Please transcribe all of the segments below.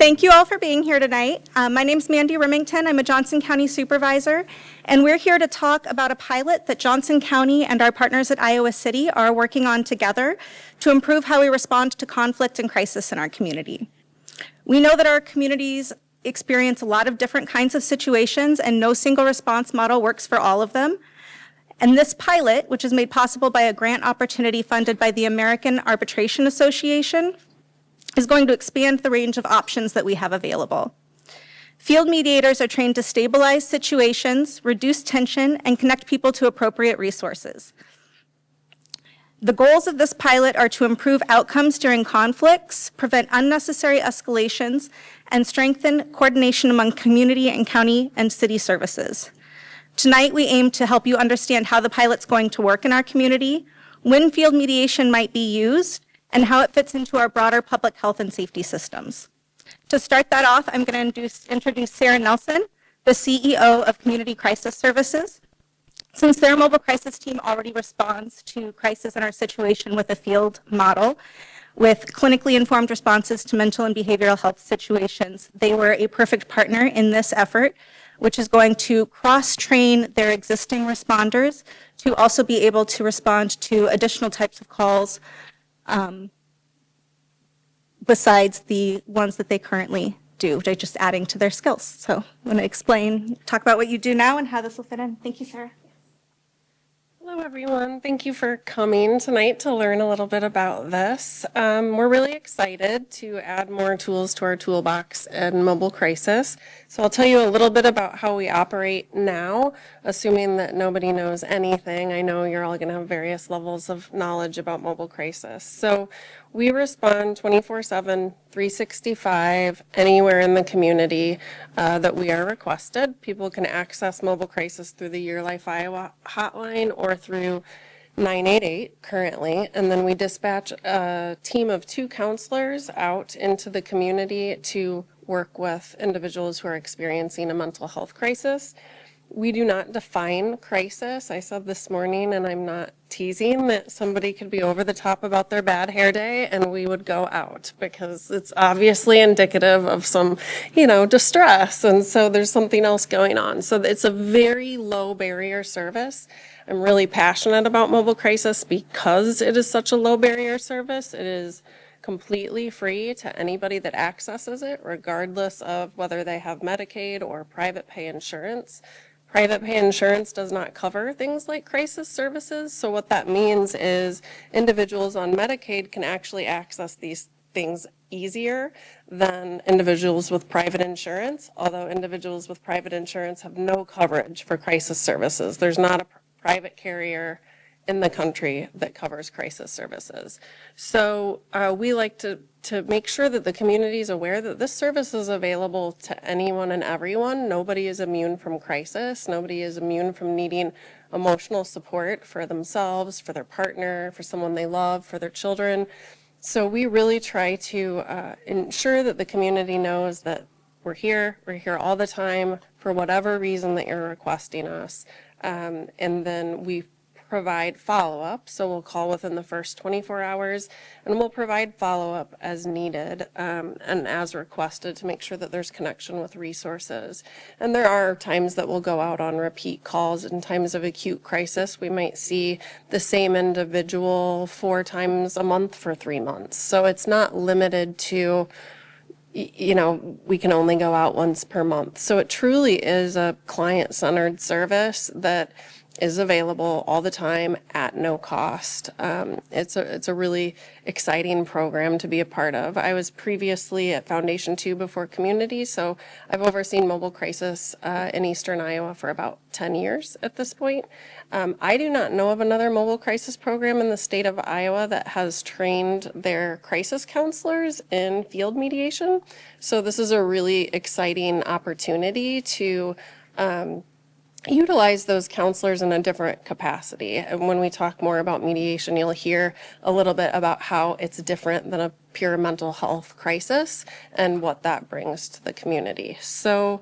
Thank you all for being here tonight. My name's Mandy Remington. I'm a Johnson County supervisor, and we're here to talk about a pilot that Johnson County and our partners at Iowa City are working on together to improve how we respond to conflict and crisis in our community. We know that our communities experience a lot of different kinds of situations, and no single response model works for all of them. And this pilot, which is made possible by a grant opportunity funded by the American Arbitration Association, is going to expand the range of options that we have available. Field mediators are trained to stabilize situations, reduce tension, and connect people to appropriate resources. The goals of this pilot are to improve outcomes during conflicts, prevent unnecessary escalations, and strengthen coordination among community and county and city services. Tonight, we aim to help you understand how the pilot's going to work in our community, when field mediation might be used, and how it fits into our broader public health and safety systems. To start that off, I'm going to introduce Sarah Nelson, the CEO of Community Crisis Services. Since their mobile crisis team already responds to crisis in our situation with a field model, with clinically informed responses to mental and behavioral health situations, they were a perfect partner in this effort, which is going to cross-train their existing responders to also be able to respond to additional types of calls besides the ones that they currently do. They're just adding to their skills. So I'm going to talk about what you do now and how this will fit in. Thank you, Sarah. Hello, everyone. Thank you for coming tonight to learn a little bit about this. We're really excited to add more tools to our toolbox in mobile crisis. So I'll tell you a little bit about how we operate now, assuming that nobody knows anything. I know you're all going to have various levels of knowledge about mobile crisis. So we respond 24/7, 365, anywhere in the community that we are requested. People can access mobile crisis through the Your Life Iowa hotline or through 988 currently, and then we dispatch a team of 2 counselors out into the community to work with individuals who are experiencing a mental health crisis. We do not define crisis. I said this morning, and I'm not teasing, that somebody could be over the top about their bad hair day and we would go out because it's obviously indicative of some, distress. And so there's something else going on. So it's a very low barrier service. I'm really passionate about mobile crisis because it is such a low barrier service. It is completely free to anybody that accesses it, regardless of whether they have Medicaid or private pay insurance. Private pay insurance does not cover things like crisis services. So what that means is individuals on Medicaid can actually access these things easier than individuals with private insurance, although individuals with private insurance have no coverage for crisis services. There's not a private carrier in the country that covers crisis services. So we like to make sure that the community is aware that this service is available to anyone and everyone. Nobody is immune from crisis. Nobody is immune from needing emotional support for themselves, for their partner, for someone they love, for their children. So we really try to ensure that the community knows that we're here all the time for whatever reason that you're requesting us. And then we provide follow-up, so we'll call within the first 24 hours, and we'll provide follow-up as needed and as requested to make sure that there's connection with resources. And there are times that we'll go out on repeat calls. In times of acute crisis, we might see the same individual 4 times a month for 3 months. So it's not limited to, we can only go out once per month. So it truly is a client-centered service that is available all the time at no cost. It's a really exciting program to be a part of. I was previously at Foundation 2 before Community, so I've overseen mobile crisis in Eastern Iowa for about 10 years at this point. I do not know of another mobile crisis program in the state of Iowa that has trained their crisis counselors in field mediation. So this is a really exciting opportunity to utilize those counselors in a different capacity. And when we talk more about mediation, you'll hear a little bit about how it's different than a pure mental health crisis and what that brings to the community. So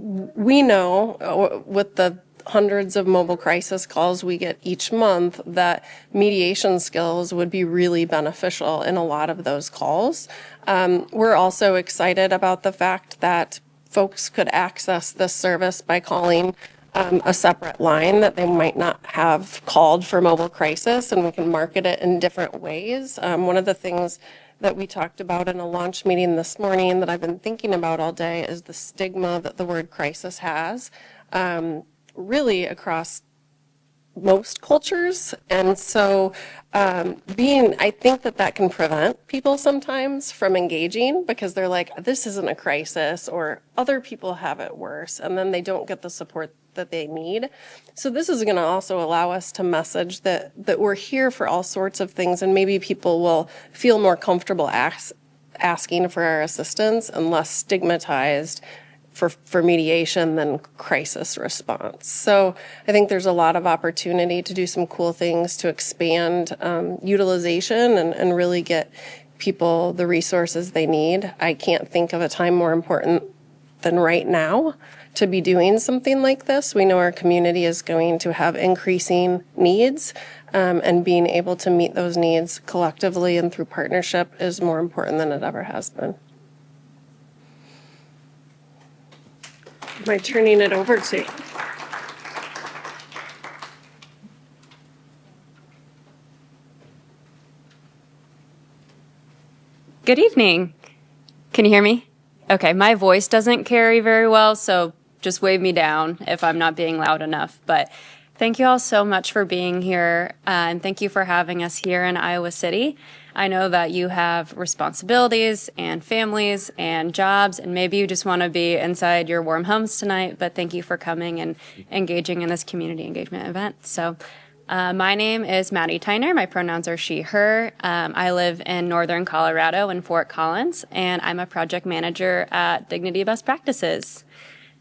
we know with the hundreds of mobile crisis calls we get each month, that mediation skills would be really beneficial in a lot of those calls. We're also excited about the fact that folks could access this service by calling a separate line that they might not have called for mobile crisis, and we can market it in different ways. One of the things that we talked about in a launch meeting this morning that I've been thinking about all day is the stigma that the word crisis has, really across most cultures. And so I think that can prevent people sometimes from engaging, because they're like, this isn't a crisis, or other people have it worse, and then they don't get the support that they need. So this is going to also allow us to message that we're here for all sorts of things, and maybe people will feel more comfortable asking for our assistance and less stigmatized for mediation than crisis response. So I think there's a lot of opportunity to do some cool things to expand utilization and really get people the resources they need. I can't think of a time more important than right now to be doing something like this. We know our community is going to have increasing needs, and being able to meet those needs collectively and through partnership is more important than it ever has been. Am I turning it over to you? Good evening. Can you hear me? Okay, my voice doesn't carry very well, so just wave me down if I'm not being loud enough. But thank you all so much for being here, and thank you for having us here in Iowa City. I know that you have responsibilities and families and jobs, and maybe you just want to be inside your warm homes tonight, but thank you for coming and engaging in this community engagement event. So my name is Maddie Tyner. My pronouns are she, her. I live in northern Colorado in Fort Collins, and I'm a project manager at Dignity Best Practices.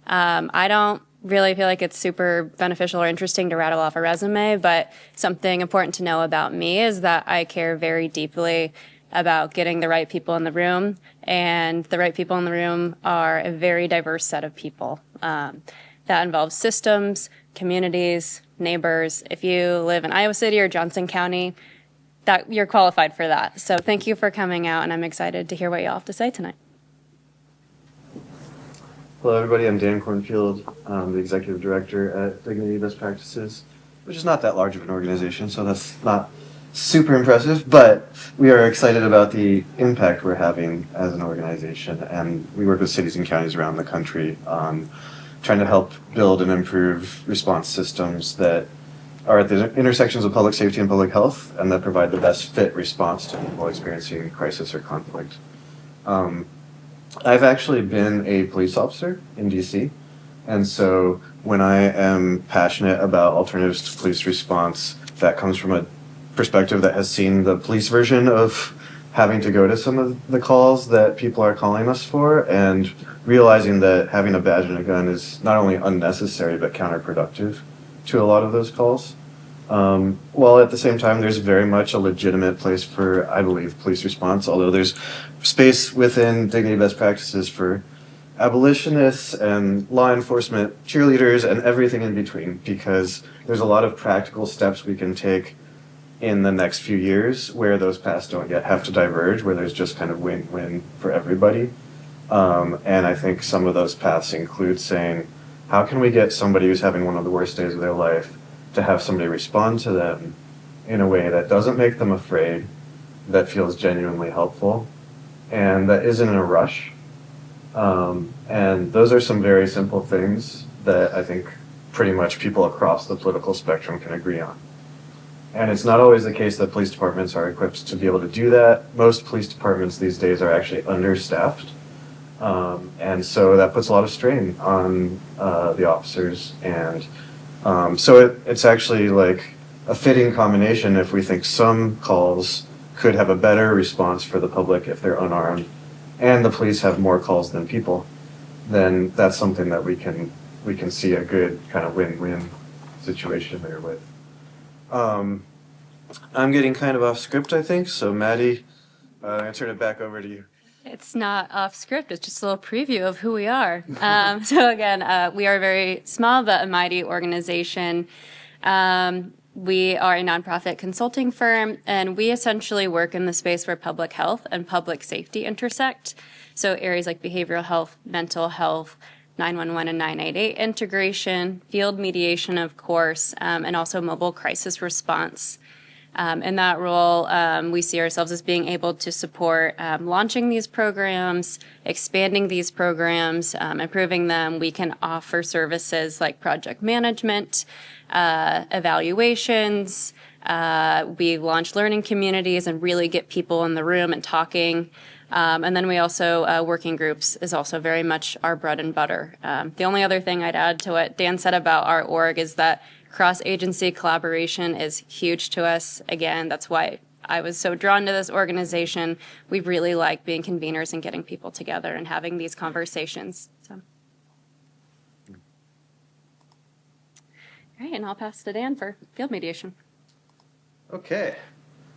I don't really feel like it's super beneficial or interesting to rattle off a resume, but something important to know about me is that I care very deeply about getting the right people in the room, and the right people in the room are a very diverse set of people. That involves systems, communities, neighbors. If you live in Iowa City or Johnson County, that you're qualified for that. So thank you for coming out, and I'm excited to hear what you all have to say tonight. Hello, everybody. I'm Dan Cornfield. I'm the executive director at Dignity Best Practices, which is not that large of an organization, so that's not super impressive, but we are excited about the impact we're having as an organization, and we work with cities and counties around the country on trying to help build and improve response systems that are at the intersections of public safety and public health, and that provide the best fit response to people experiencing crisis or conflict. I've actually been a police officer in DC, and so when I am passionate about alternatives to police response, that comes from a perspective that has seen the police version of having to go to some of the calls that people are calling us for, and realizing that having a badge and a gun is not only unnecessary but counterproductive to a lot of those calls. While at the same time, there's very much a legitimate place for, I believe, police response, although there's space within Dignity Best Practices for abolitionists and law enforcement cheerleaders and everything in between, because there's a lot of practical steps we can take in the next few years where those paths don't yet have to diverge, where there's just kind of win-win for everybody. And I think some of those paths include saying, how can we get somebody who's having one of the worst days of their life to have somebody respond to them in a way that doesn't make them afraid, that feels genuinely helpful, and that isn't in a rush. And those are some very simple things that I think pretty much people across the political spectrum can agree on. And it's not always the case that police departments are equipped to be able to do that. Most police departments these days are actually understaffed. And so that puts a lot of strain on the officers. And so it's actually like a fitting combination if we think some calls could have a better response for the public if they're unarmed, and the police have more calls than people, then that's something that we can see a good kind of win-win situation there with. I'm getting kind of off script, I think, so Maddie, I'm going to turn it back over to you. It's not off script. It's just a little preview of who we are. So again, we are a very small but a mighty organization. We are a nonprofit consulting firm, and we essentially work in the space where public health and public safety intersect. So areas like behavioral health, mental health, 911 and 988 integration, field mediation, of course, and also mobile crisis response. In that role, we see ourselves as being able to support launching these programs, expanding these programs, improving them. We can offer services like project management, evaluations. We launch learning communities and really get people in the room and talking. And then we also, working groups is also very much our bread and butter. The only other thing I'd add to what Dan said about our org is that cross-agency collaboration is huge to us. Again, that's why I was so drawn to this organization. We really like being conveners and getting people together and having these conversations. So. All right, and I'll pass to Dan for field mediation. Okay.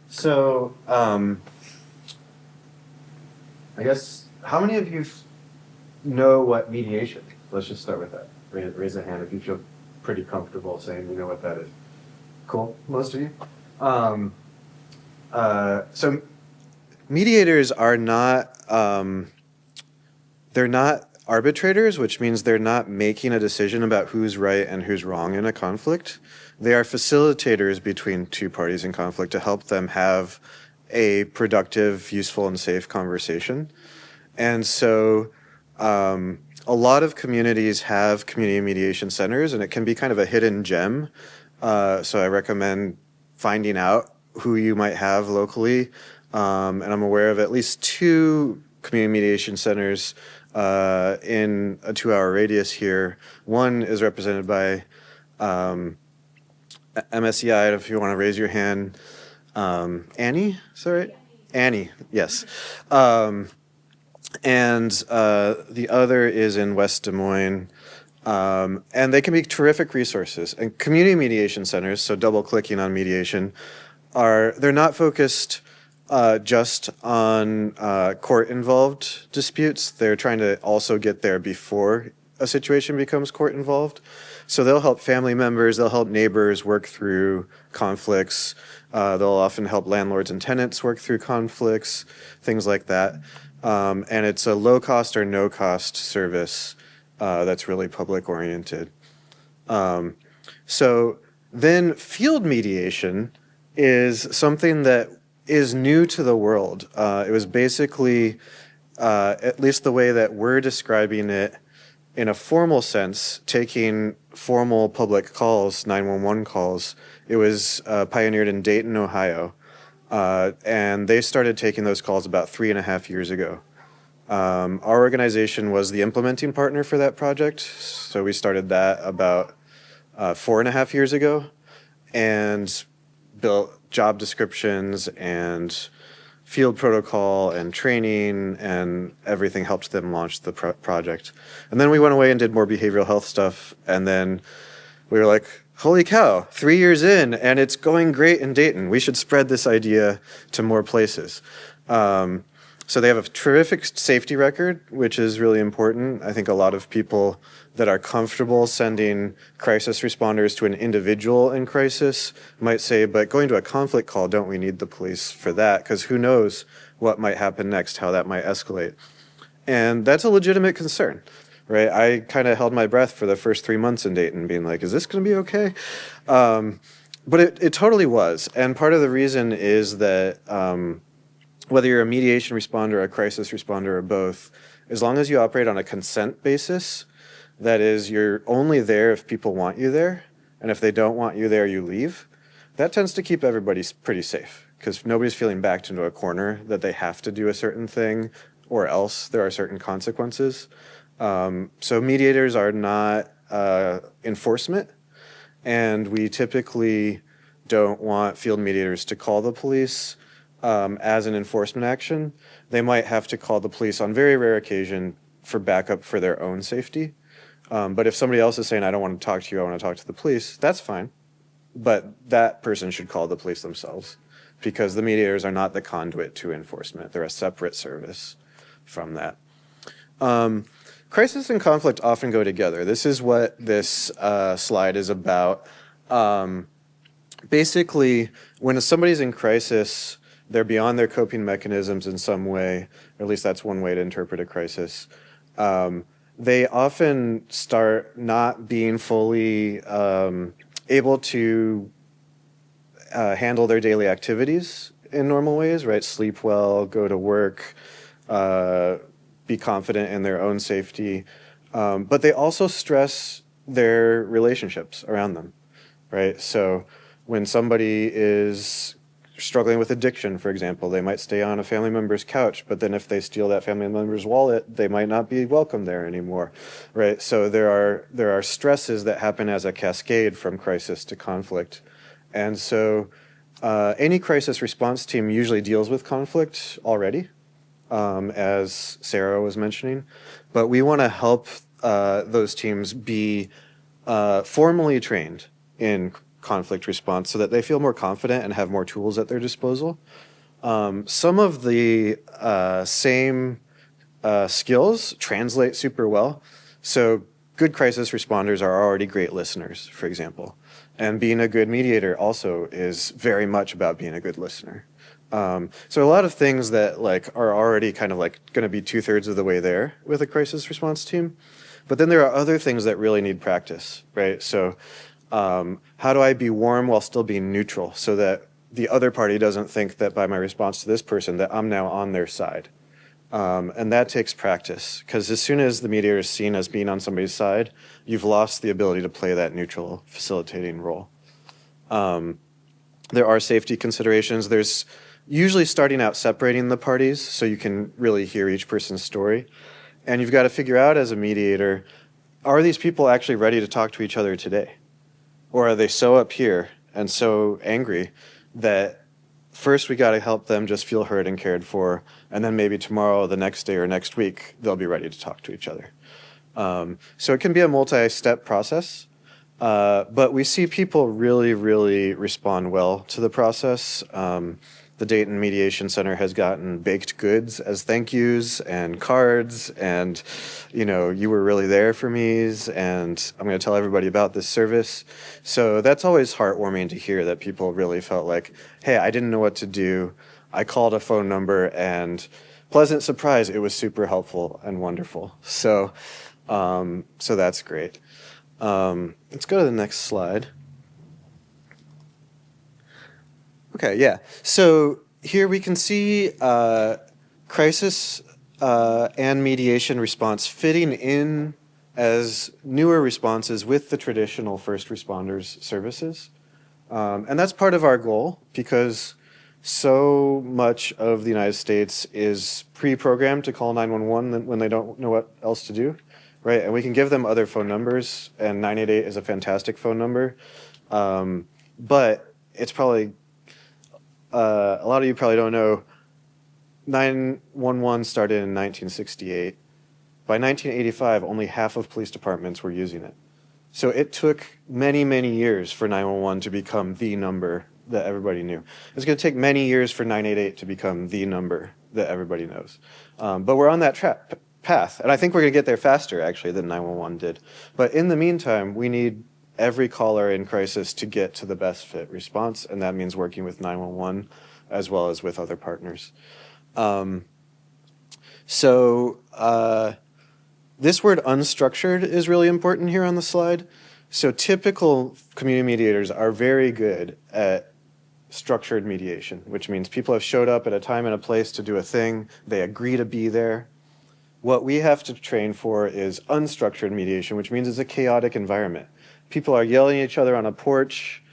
So, I guess, how many of you know what mediation is? Let's just start with that. Raise a hand if you feel pretty comfortable saying you know what that is. Cool, most of you. So mediators are not, they're not arbitrators, which means they're not making a decision about who's right and who's wrong in a conflict. They are facilitators between two parties in conflict to help them have a productive, useful, and safe conversation. And so a lot of communities have community mediation centers, and it can be kind of a hidden gem. So I recommend finding out who you might have locally. And I'm aware of at least 2 community mediation centers in a 2-hour radius here. One is represented by MSEI, if you want to raise your hand. Annie, is that right? Annie, yes. And the other is in West Des Moines. And they can be terrific resources. And community mediation centers, so double clicking on mediation, they're not focused just on court-involved disputes. They're trying to also get there before a situation becomes court-involved. So they'll help family members, they'll help neighbors work through conflicts. They'll often help landlords and tenants work through conflicts, things like that. And it's a low-cost or no-cost service that's really public-oriented. So then field mediation is something that is new to the world. It was basically, at least the way that we're describing it, in a formal sense, taking formal public calls, 911 calls. It was pioneered in Dayton, Ohio. And they started taking those calls about 3.5 years ago. Our organization was the implementing partner for that project. So we started that about 4.5 years ago and built job descriptions and field protocol and training, and everything helped them launch the project. And then we went away and did more behavioral health stuff. And then we were like, holy cow, 3 years in and it's going great in Dayton. We should spread this idea to more places. So they have a terrific safety record, which is really important. I think a lot of people that are comfortable sending crisis responders to an individual in crisis might say, but going to a conflict call, don't we need the police for that? Because who knows what might happen next, how that might escalate. And that's a legitimate concern, right? I kind of held my breath for the first 3 months in Dayton, being like, is this going to be okay? But it totally was. And part of the reason is that whether you're a mediation responder, a crisis responder, or both, as long as you operate on a consent basis, that is, you're only there if people want you there, and if they don't want you there, you leave, that tends to keep everybody pretty safe, because nobody's feeling backed into a corner that they have to do a certain thing, or else there are certain consequences. So mediators are not enforcement, and we typically don't want field mediators to call the police as an enforcement action. They might have to call the police on very rare occasion for backup for their own safety. But if somebody else is saying, I don't want to talk to you, I want to talk to the police, that's fine. But that person should call the police themselves, because the mediators are not the conduit to enforcement. They're a separate service. from that. Crisis and conflict often go together. This is what this slide is about. Basically, when somebody's in crisis, they're beyond their coping mechanisms in some way, or at least that's one way to interpret a crisis. They often start not being fully able to handle their daily activities in normal ways, right? Sleep well, go to work, be confident in their own safety. But they also stress their relationships around them, right? So when somebody is struggling with addiction, for example, they might stay on a family member's couch, but then if they steal that family member's wallet, they might not be welcome there anymore, right? So there are stresses that happen as a cascade from crisis to conflict. And so any crisis response team usually deals with conflict already, as Sarah was mentioning, but we want to help those teams be formally trained in conflict response so that they feel more confident and have more tools at their disposal. Some of the same skills translate super well. So good crisis responders are already great listeners, for example. And being a good mediator also is very much about being a good listener. So a lot of things that like are already kind of like going to be 2/3 of the way there with a crisis response team. But then there are other things that really need practice, right? So how do I be warm while still being neutral so that the other party doesn't think that by my response to this person that I'm now on their side? And that takes practice, because as soon as the mediator is seen as being on somebody's side, you've lost the ability to play that neutral facilitating role. There are safety considerations. There's usually starting out separating the parties so you can really hear each person's story. And you've got to figure out as a mediator, are these people actually ready to talk to each other today? Or are they so up here and so angry that first we got to help them just feel heard and cared for, and then maybe tomorrow, the next day, or next week, they'll be ready to talk to each other. So it can be a multi-step process, but we see people really, really respond well to the process. The Dayton Mediation Center has gotten baked goods as thank yous and cards, and you were really there for me, and I'm going to tell everybody about this service. So that's always heartwarming to hear that people really felt like, hey, I didn't know what to do. I called a phone number, and pleasant surprise, it was super helpful and wonderful. So that's great. Let's go to the next slide. Okay, yeah. So here we can see crisis and mediation response fitting in as newer responses with the traditional first responders services. And that's part of our goal, because so much of the United States is pre-programmed to call 911 when they don't know what else to do, right? And we can give them other phone numbers, and 988 is a fantastic phone number. But it's probably... a lot of you probably don't know, 911 started in 1968. By 1985, only half of police departments were using it. So it took many, many years for 911 to become the number that everybody knew. It's going to take many years for 988 to become the number that everybody knows. But we're on that path, and I think we're going to get there faster, actually, than 911 did. But in the meantime, we need every caller in crisis to get to the best fit response, and that means working with 911 as well as with other partners. This word unstructured is really important here on the slide. So typical community mediators are very good at structured mediation, which means people have showed up at a time and a place to do a thing, they agree to be there. What we have to train for is unstructured mediation, which means it's a chaotic environment. People are yelling at each other on a porch.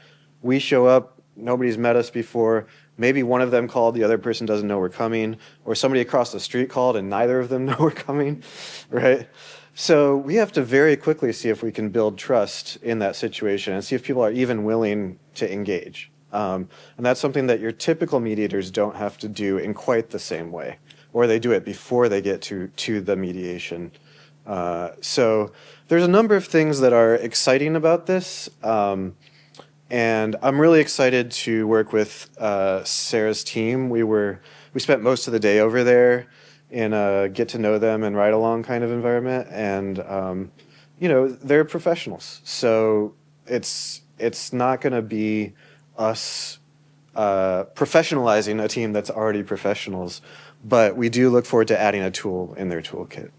We show up, nobody's met us before. Maybe one of them called, the other person doesn't know we're coming. Or somebody across the street called and neither of them know we're coming, right? So we have to very quickly see if we can build trust in that situation and see if people are even willing to engage. And that's something that your typical mediators don't have to do in quite the same way, or they do it before they get to the mediation. So there's a number of things that are exciting about this, and I'm really excited to work with Sarah's team. We spent most of the day over there in a get to know them and ride along kind of environment. And, you know, they're professionals. So it's not going to be us professionalizing a team that's already professionals, but we do look forward to adding a tool in their toolkit.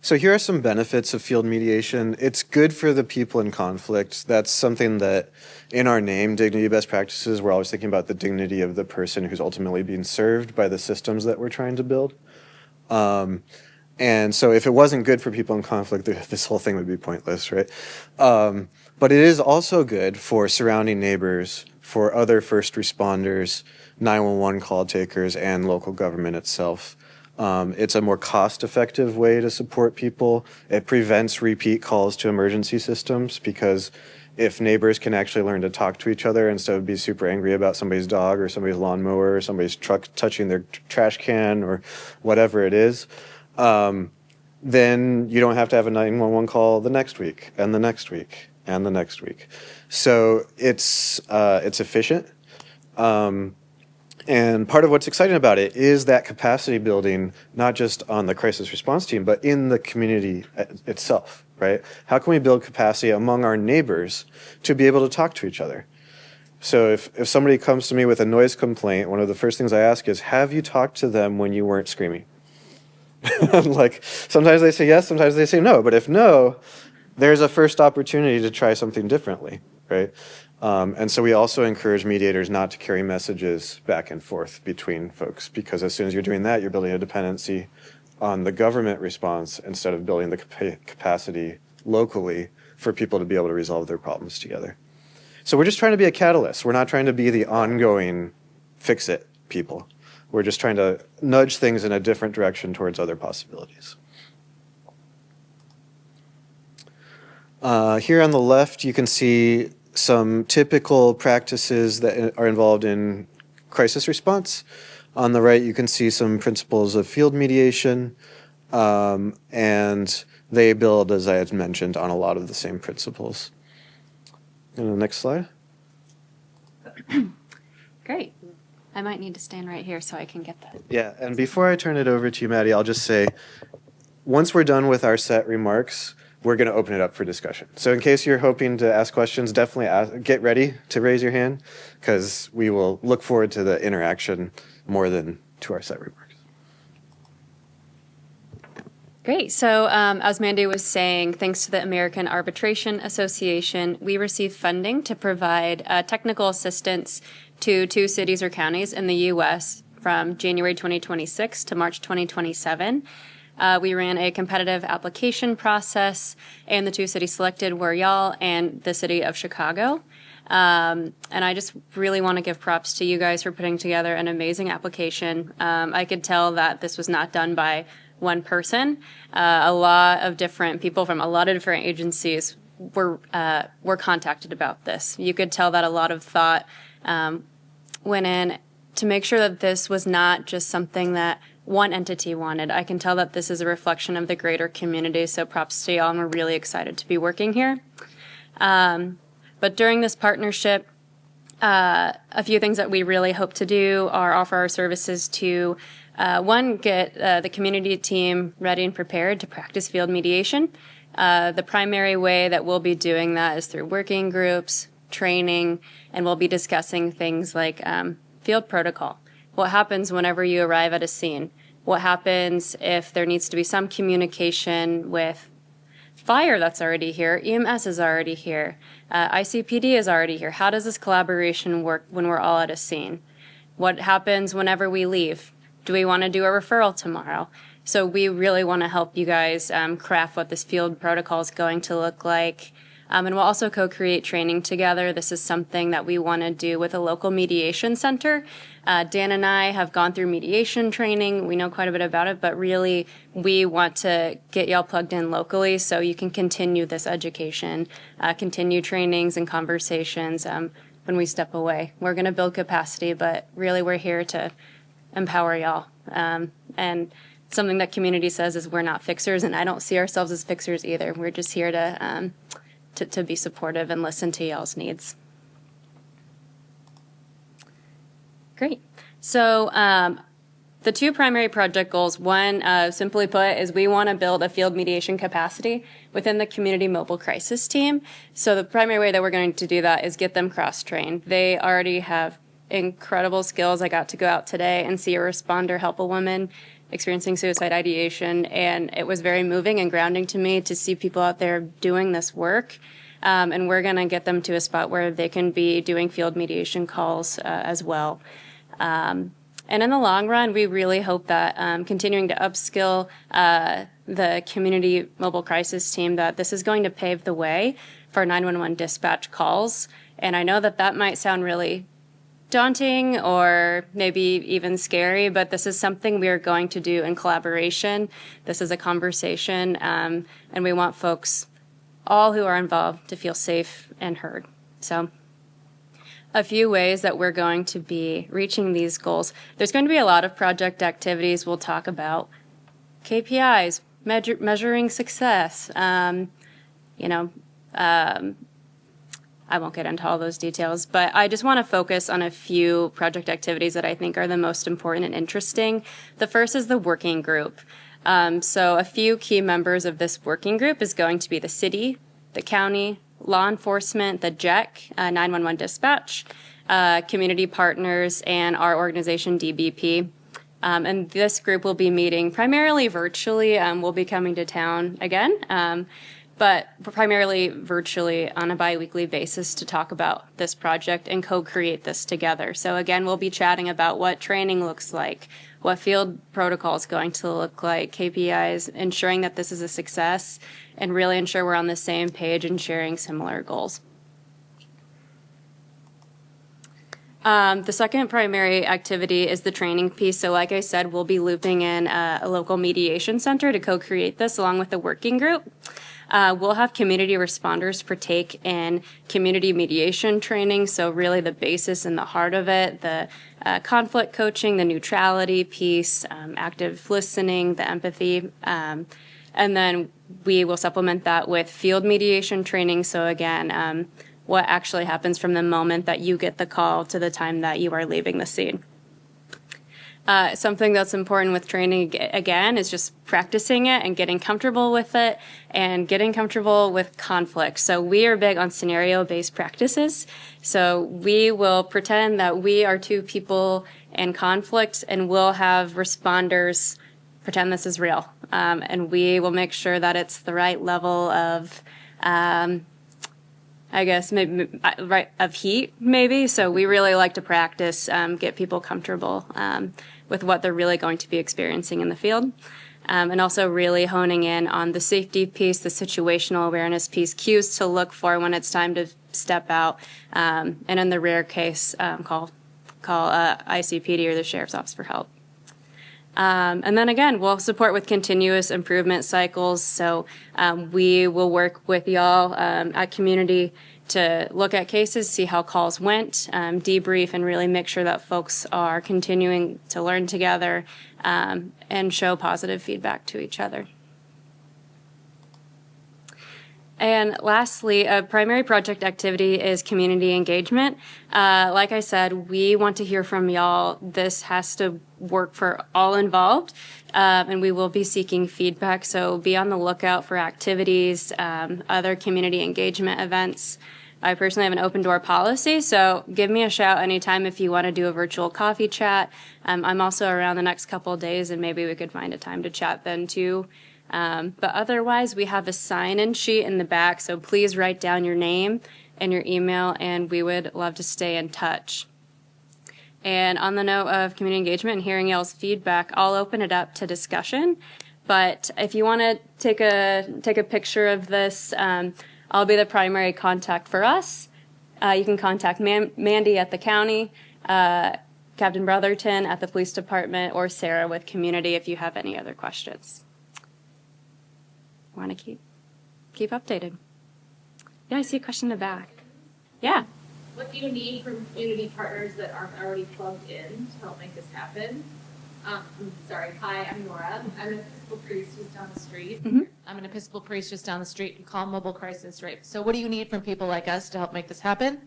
So here are some benefits of field mediation. It's good for the people in conflict. That's something that in our name, Dignity Best Practices, we're always thinking about the dignity of the person who's ultimately being served by the systems that we're trying to build. And so if it wasn't good for people in conflict, this whole thing would be pointless, right? But it is also good for surrounding neighbors, for other first responders, 911 call takers, and local government itself. It's a more cost-effective way to support people. It prevents repeat calls to emergency systems, because if neighbors can actually learn to talk to each other instead of be super angry about somebody's dog or somebody's lawnmower or somebody's truck touching their trash can or whatever it is, then you don't have to have a 911 call the next week and the next week and the next week. So it's efficient. And part of what's exciting about it is that capacity building, not just on the crisis response team, but in the community itself, right? How can we build capacity among our neighbors to be able to talk to each other? So if somebody comes to me with a noise complaint, one of the first things I ask is, have you talked to them when you weren't screaming? Like, sometimes they say yes, sometimes they say no. But if no, there's a first opportunity to try something differently, right? And so we also encourage mediators not to carry messages back and forth between folks, because as soon as you're doing that, you're building a dependency on the government response instead of building the capacity locally for people to be able to resolve their problems together. So we're just trying to be a catalyst. We're not trying to be the ongoing fix-it people. We're just trying to nudge things in a different direction towards other possibilities. Here on the left, you can see some typical practices that are involved in crisis response. On the right, you can see some principles of field mediation, and they build, as I had mentioned, on a lot of the same principles. And the next slide. Great. I might need to stand right here so I can get that. Yeah, and before I turn it over to you, Maddie, I'll just say, once we're done with our set remarks, we're going to open it up for discussion. So in case you're hoping to ask questions, definitely get ready to raise your hand, because we will look forward to the interaction more than to our set remarks. Great. So as Mandy was saying, thanks to the American Arbitration Association, we receive funding to provide technical assistance to 2 cities or counties in the U.S. from January 2026 to March 2027. We ran a competitive application process, and the 2 cities selected were y'all and the city of Chicago. And I just really want to give props to you guys for putting together an amazing application. I could tell that this was not done by one person. A lot of different people from a lot of different agencies were contacted about this. You could tell that a lot of thought went in to make sure that this was not just something that one entity wanted. I can tell that this is a reflection of the greater community, so props to y'all, and we're really excited to be working here. But during this partnership, a few things that we really hope to do are offer our services to, one, get the community team ready and prepared to practice field mediation. The primary way that we'll be doing that is through working groups, training, and we'll be discussing things like field protocol. What happens whenever you arrive at a scene? What happens if there needs to be some communication with fire that's already here, EMS is already here, ICPD is already here? How does this collaboration work when we're all at a scene? What happens whenever we leave? Do we want to do a referral tomorrow? So we really want to help you guys craft what this field protocol is going to look like. And we'll also co-create training together. This is something that we want to do with a local mediation center. Dan and I have gone through mediation training. We know quite a bit about it, but really we want to get y'all plugged in locally so you can continue this education, continue trainings and conversations when we step away. We're going to build capacity, but really we're here to empower y'all. And something that community says is we're not fixers, and I don't see ourselves as fixers either. We're just here to be supportive and listen to y'all's needs. Great. So the two primary project goals, one, simply put, is we want to build a field mediation capacity within the community mobile crisis team. So the primary way that we're going to do that is get them cross-trained. They already have incredible skills. I got to go out today and see a responder help a woman experiencing suicide ideation, and it was very moving and grounding to me to see people out there doing this work. And we're going to get them to a spot where they can be doing field mediation calls as well. And in the long run, we really hope that continuing to upskill the community mobile crisis team, that this is going to pave the way for 911 dispatch calls. And I know that that might sound really daunting or maybe even scary, but this is something we are going to do in collaboration. This is a conversation, and we want folks, all who are involved, to feel safe and heard. So a few ways that we're going to be reaching these goals. There's going to be a lot of project activities. We'll talk about KPIs, measuring success. I won't get into all those details, but I just want to focus on a few project activities that I think are the most important and interesting. The first is the working group. So a few key members of this working group is going to be the city, the county, law enforcement, the JEC, 911 dispatch, community partners, and our organization, DBP. And this group will be meeting primarily virtually. We'll be coming to town again, but primarily virtually on a bi-weekly basis to talk about this project and co-create this together. So again, we'll be chatting about what training looks like, what field protocol is going to look like, KPIs, ensuring that this is a success, and really ensure we're on the same page and sharing similar goals. The second primary activity is the training piece. So like I said, we'll be looping in a local mediation center to co-create this along with the working group. We'll have community responders partake in community mediation training. So really the basis and the heart of it, the conflict coaching, the neutrality piece, active listening, the empathy. And then we will supplement that with field mediation training. So again, what actually happens from the moment that you get the call to the time that you are leaving the scene. Something that's important with training, again, is just practicing it and getting comfortable with it and getting comfortable with conflict. So we are big on scenario-based practices. So we will pretend that we are two people in conflict, and we'll have responders pretend this is real. And we will make sure that it's the right level of maybe right of heat, maybe. So we really like to practice, get people comfortable with what they're really going to be experiencing in the field. And also really honing in on the safety piece, the situational awareness piece, cues to look for when it's time to step out. And in the rare case, call ICPD or the Sheriff's Office for help. And then again, we'll support with continuous improvement cycles. So we will work with y'all at community to look at cases, see how calls went, debrief, and really make sure that folks are continuing to learn together and show positive feedback to each other. And lastly, a primary project activity is community engagement. Like I said, we want to hear from y'all. This has to work for all involved, and we will be seeking feedback. So be on the lookout for activities, other community engagement events. I personally have an open door policy, so give me a shout anytime if you want to do a virtual coffee chat. I'm also around the next couple of days, and maybe we could find a time to chat then too. But otherwise, we have a sign-in sheet in the back, so please write down your name and your email, and we would love to stay in touch. And on the note of community engagement and hearing y'all's feedback, I'll open it up to discussion. But if you want to take a picture of this, I'll be the primary contact for us. You can contact Mandy at the county, Captain Brotherton at the police department, or Sarah with community if you have any other questions. Want to keep updated. Yeah, I see a question in the back. Yeah. What do you need from community partners that aren't already plugged in to help make this happen? Hi, I'm Nora. I'm an Episcopal priest just down the street. Mm-hmm. I'm an Episcopal priest just down the street. You call mobile crisis, right? So what do you need from people like us to help make this happen?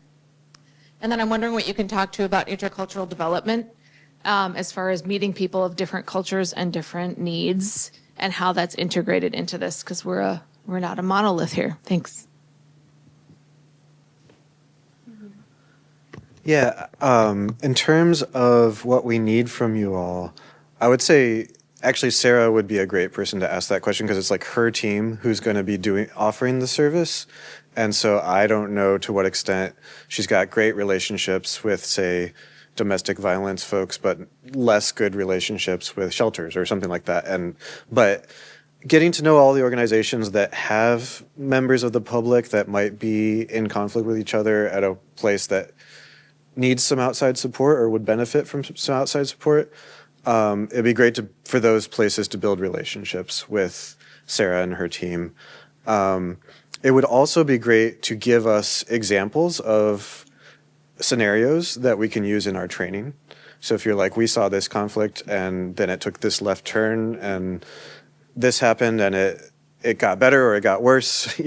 And then I'm wondering what you can talk to about intercultural development. as far as meeting people of different cultures and different needs and how that's integrated into this, because we're not a monolith here. Thanks. Yeah, in terms of what we need from you all, I would say actually Sarah would be a great person to ask that question because it's like her team who's going to be offering the service. And so I don't know to what extent she's got great relationships with, say, domestic violence folks, but less good relationships with shelters or something like that. But getting to know all the organizations that have members of the public that might be in conflict with each other at a place that needs some outside support or would benefit from some outside support, it'd be great for those places to build relationships with Sarah and her team. It would also be great to give us examples of scenarios that we can use in our training. So if you're like, we saw this conflict and then it took this left turn and this happened and it got better or it got worse,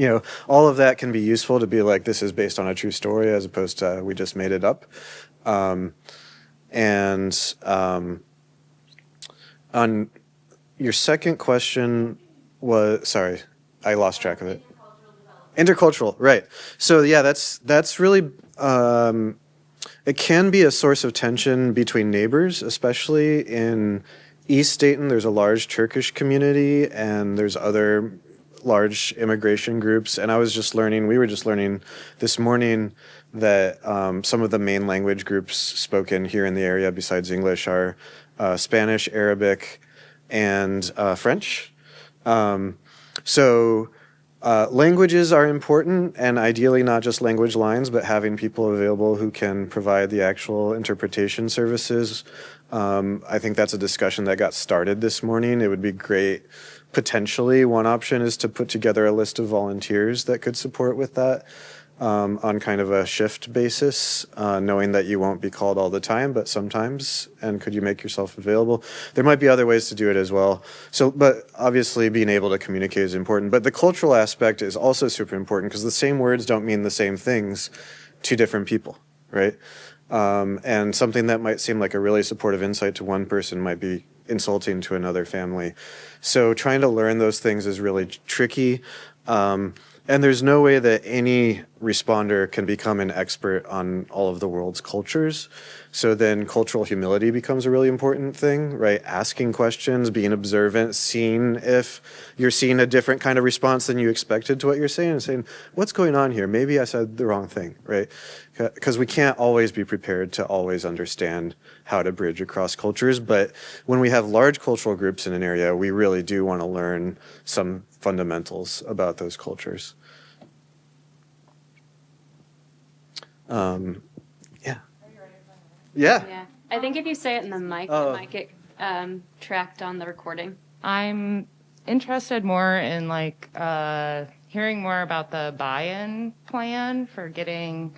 all of that can be useful to be like, this is based on a true story as opposed to we just made it up. On your second question was, sorry, I lost track of it. Intercultural, right. So yeah, that's really, it can be a source of tension between neighbors, especially in East Dayton. There's a large Turkish community and there's other large immigration groups. And we were just learning this morning that some of the main language groups spoken here in the area besides English are Spanish, Arabic, and French. Languages are important, and ideally not just language lines, but having people available who can provide the actual interpretation services. I think that's a discussion that got started this morning. It would be great. Potentially, one option is to put together a list of volunteers that could support with that on kind of a shift basis, knowing that you won't be called all the time, but sometimes, and could you make yourself available? There might be other ways to do it as well. But obviously being able to communicate is important. But the cultural aspect is also super important because the same words don't mean the same things to different people, right? And something that might seem like a really supportive insight to one person might be insulting to another family. So trying to learn those things is really tricky. And there's no way that any responder can become an expert on all of the world's cultures. So then cultural humility becomes a really important thing, right? Asking questions, being observant, seeing if you're seeing a different kind of response than you expected to what you're saying and saying, what's going on here? Maybe I said the wrong thing, right? Because we can't always be prepared to always understand how to bridge across cultures. But when we have large cultural groups in an area, we really do want to learn some fundamentals about those cultures. Yeah. Yeah. Yeah. I think if you say it in the mic, it might get tracked on the recording. I'm interested more in hearing more about the buy-in plan for getting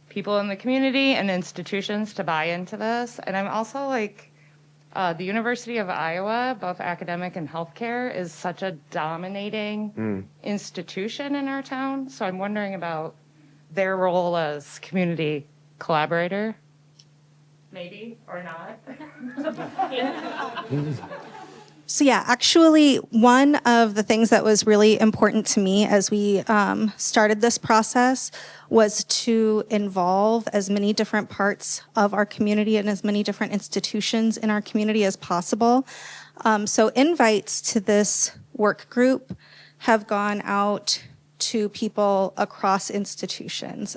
people in the community and institutions to buy into this. And I'm also the University of Iowa, both academic and healthcare, is such a dominating institution in our town. So I'm wondering about their role as community collaborator. Maybe, or not. So yeah, actually, one of the things that was really important to me as we started this process was to involve as many different parts of our community and as many different institutions in our community as possible. So invites to this work group have gone out to people across institutions.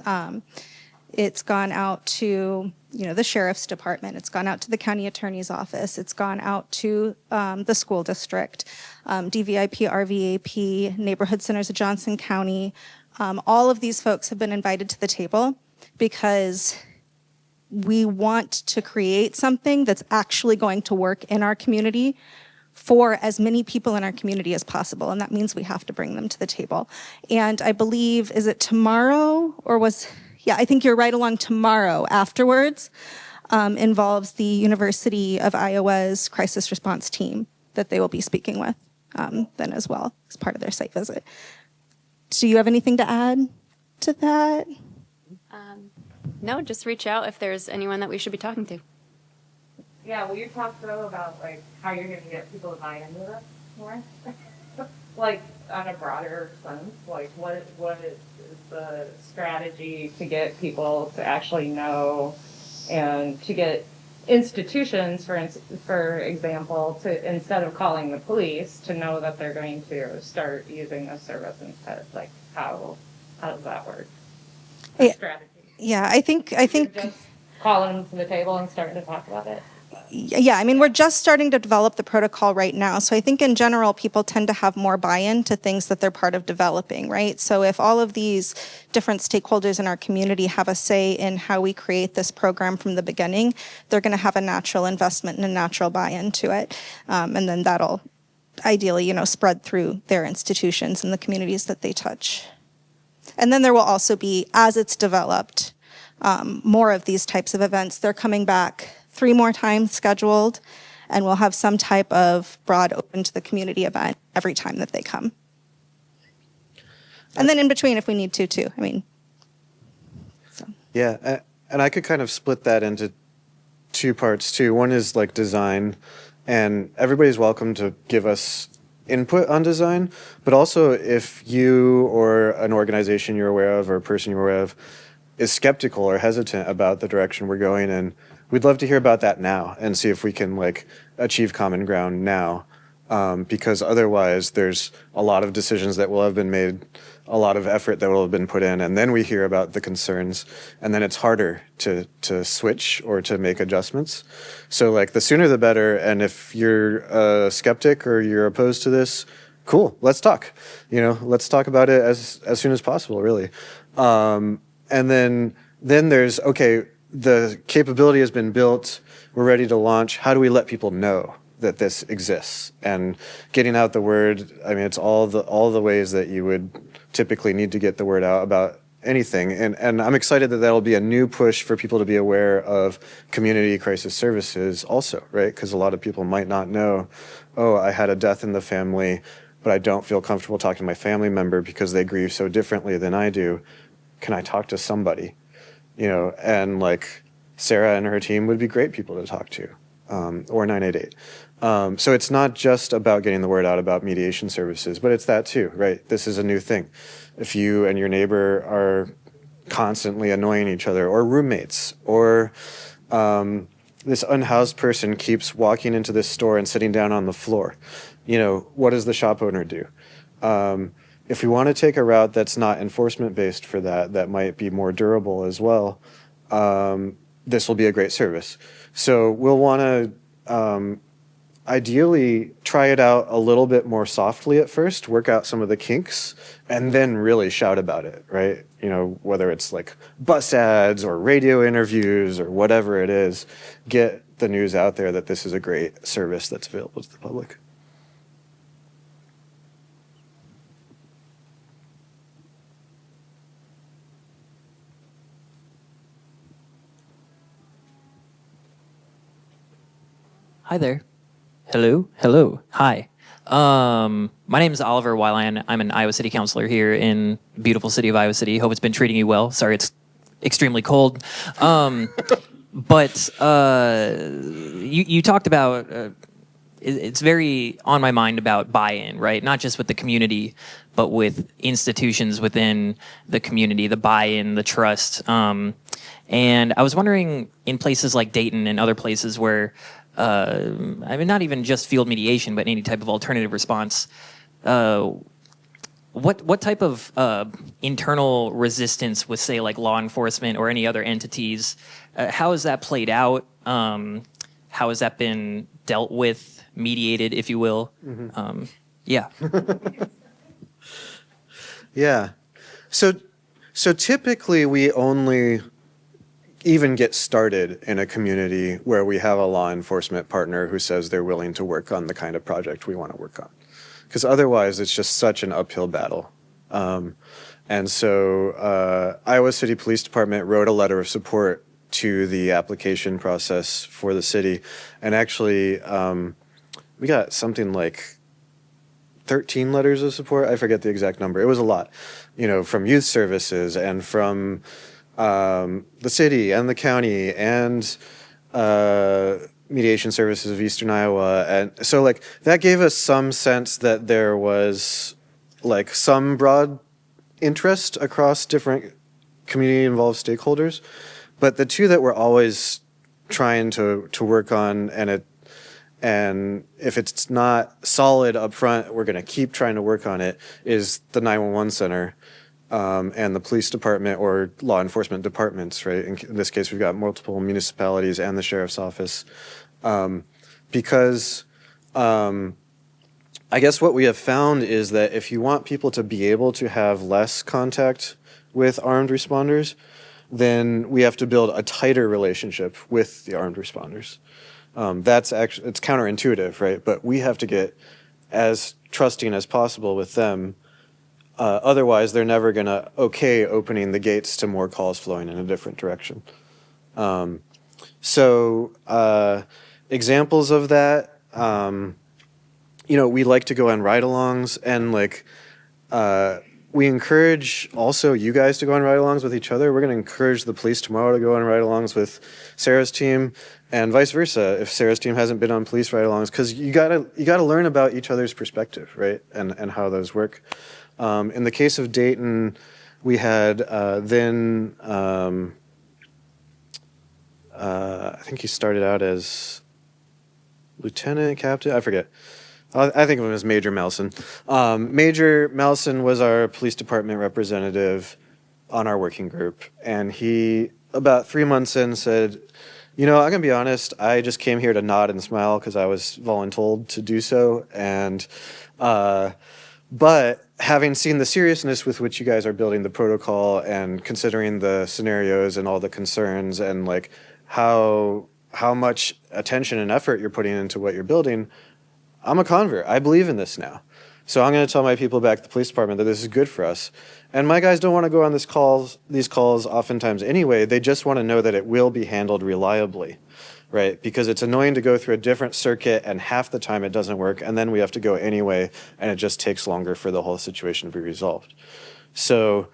It's gone out to, the sheriff's department. It's gone out to the county attorney's office. It's gone out to the school district, DVIP, RVAP, neighborhood centers of Johnson County. All of these folks have been invited to the table because we want to create something that's actually going to work in our community for as many people in our community as possible. And that means we have to bring them to the table. And I believe, is it tomorrow I think you're right along tomorrow afterwards, involves the University of Iowa's crisis response team that they will be speaking with then as well as part of their site visit. Do you have anything to add to that? No, just reach out if there's anyone that we should be talking to. Yeah, will you talk though about like how you're going to get people to buy into this more? Like on a broader sense, like what is the strategy to get people to actually know and to get institutions, for example, to instead of calling the police, to know that they're going to start using this service instead? Like how does that work? Yeah. Strategy. Yeah, I think Just calling them to the table and starting to talk about it. yeah, I mean, we're just starting to develop the protocol right now. So I think in general, people tend to have more buy-in to things that they're part of developing, right? So if all of these different stakeholders in our community have a say in how we create this program from the beginning, they're going to have a natural investment and a natural buy-in to it. And then that'll ideally, spread through their institutions and the communities that they touch. And then there will also be, as it's developed, more of these types of events. They're coming back 3 more times scheduled, and we'll have some type of broad open to the community event every time that they come. And then in between if we need to too. I mean, so. Yeah, and I could kind of split that into 2 parts too. One is like design, and everybody's welcome to give us input on design, but also if you or an organization you're aware of or a person you're aware of is skeptical or hesitant about the direction we're going in, we'd love to hear about that now and see if we can like achieve common ground now. Because otherwise there's a lot of decisions that will have been made, a lot of effort that will have been put in, and then we hear about the concerns, and then it's harder to switch or to make adjustments. So like the sooner the better, and if you're a skeptic or you're opposed to this, cool, let's talk. Let's talk about it as soon as possible, really. And then there's, okay, the capability has been built, we're ready to launch, how do we let people know that this exists? And getting out the word, I mean, it's all the ways that you would typically need to get the word out about anything. And I'm excited that that'll be a new push for people to be aware of community crisis services also, right? Because a lot of people might not know, oh, I had a death in the family, but I don't feel comfortable talking to my family member because they grieve so differently than I do. Can I talk to somebody? And like Sarah and her team would be great people to talk to, or 988. So it's not just about getting the word out about mediation services, but it's that too, right? This is a new thing. If you and your neighbor are constantly annoying each other, or roommates, or this unhoused person keeps walking into this store and sitting down on the floor, what does the shop owner do? If we want to take a route that's not enforcement-based for that might be more durable as well, this will be a great service. So we'll want to ideally try it out a little bit more softly at first, work out some of the kinks, and then really shout about it, right? Whether it's like bus ads or radio interviews or whatever it is, get the news out there that this is a great service that's available to the public. Hi there. Hello. Hi. My name is Oliver Weiland. I'm an Iowa City councilor here in beautiful city of Iowa City. Hope it's been treating you well. Sorry, it's extremely cold. But you talked about, it's very on my mind about buy-in, right? Not just with the community, but with institutions within the community, the buy-in, the trust. And I was wondering, in places like Dayton and other places where I mean, not even just field mediation, but any type of alternative response. What type of internal resistance with, say, like law enforcement or any other entities? How has that played out? How has that been dealt with, mediated, if you will? Mm-hmm. Yeah. Yeah. So typically we only even get started in a community where we have a law enforcement partner who says they're willing to work on the kind of project we want to work on. Because otherwise it's just such an uphill battle. And so Iowa City Police Department wrote a letter of support to the application process for the city. And actually we got something like 13 letters of support. I forget the exact number. It was a lot, from youth services and from the city and the county and Mediation Services of Eastern Iowa. And so like that gave us some sense that there was like some broad interest across different community involved stakeholders. But the two that we're always trying to work on, and if it's not solid up front, we're going to keep trying to work on it, is the 911 center and the police department or law enforcement departments, right? In this case, we've got multiple municipalities and the sheriff's office. Because I guess what we have found is that if you want people to be able to have less contact with armed responders, then we have to build a tighter relationship with the armed responders. That's actually, it's counterintuitive, right? But we have to get as trusting as possible with them. Otherwise, they're never going to okay opening the gates to more calls flowing in a different direction. Examples of that, we like to go on ride-alongs, and we encourage also you guys to go on ride-alongs with each other. We're going to encourage the police tomorrow to go on ride-alongs with Sarah's team, and vice versa if Sarah's team hasn't been on police ride-alongs, because you gotta learn about each other's perspective, right, and how those work. In the case of Dayton, we had I think he started out as lieutenant, captain, I forget. I think of him as Major Melson. Major Melson was our police department representative on our working group. And he, about 3 months in, said, I'm going to be honest, I just came here to nod and smile because I was voluntold to do so. And, but having seen the seriousness with which you guys are building the protocol and considering the scenarios and all the concerns and how much attention and effort you're putting into what you're building, I'm a convert. I believe in this now. So I'm going to tell my people back at the police department that this is good for us. And my guys don't want to go on these calls oftentimes anyway. They just want to know that it will be handled reliably, right? Because it's annoying to go through a different circuit and half the time it doesn't work, and then we have to go anyway, and it just takes longer for the whole situation to be resolved. So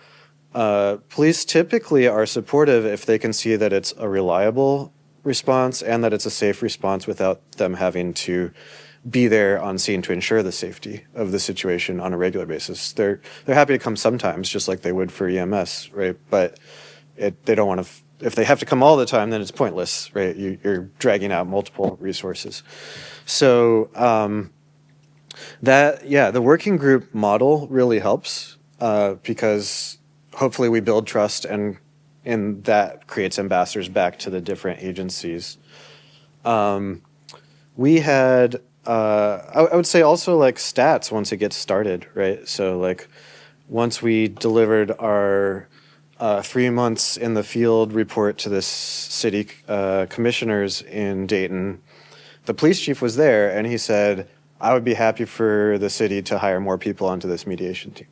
police typically are supportive if they can see that it's a reliable response and that it's a safe response without them having to be there on scene to ensure the safety of the situation on a regular basis. They're happy to come sometimes, just like they would for EMS, right? But they don't want to. If they have to come all the time, then it's pointless, right? You're dragging out multiple resources. So the working group model really helps because hopefully we build trust, and that creates ambassadors back to the different agencies. We had. I would say also stats once it gets started, right? So once we delivered our 3 months in the field report to the city commissioners in Dayton, the police chief was there and he said, I would be happy for the city to hire more people onto this mediation team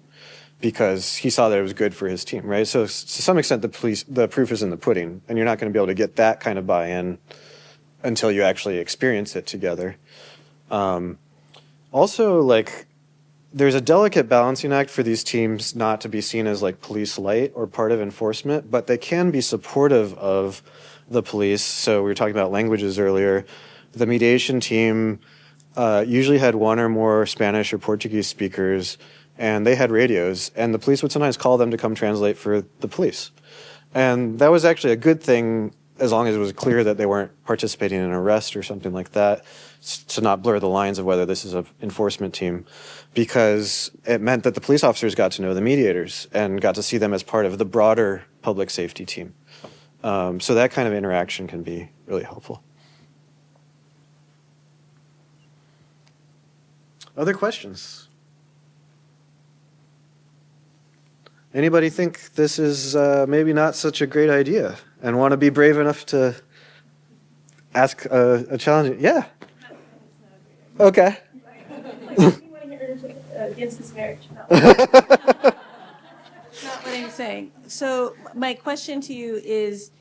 because he saw that it was good for his team, right? So to some extent, the proof is in the pudding, and you're not going to be able to get that kind of buy-in until you actually experience it together. Also, there's a delicate balancing act for these teams not to be seen as police light or part of enforcement, but they can be supportive of the police. So we were talking about languages earlier. The mediation team usually had one or more Spanish or Portuguese speakers, and they had radios, and the police would sometimes call them to come translate for the police. And that was actually a good thing as long as it was clear that they weren't participating in an arrest or something like that, to not blur the lines of whether this is an enforcement team, because it meant that the police officers got to know the mediators and got to see them as part of the broader public safety team. So that kind of interaction can be really helpful. Other questions? Anybody think this is maybe not such a great idea and want to be brave enough to ask a challenge? Yeah. Okay. Against this marriage. No. Not what I'm saying. So my question to you is,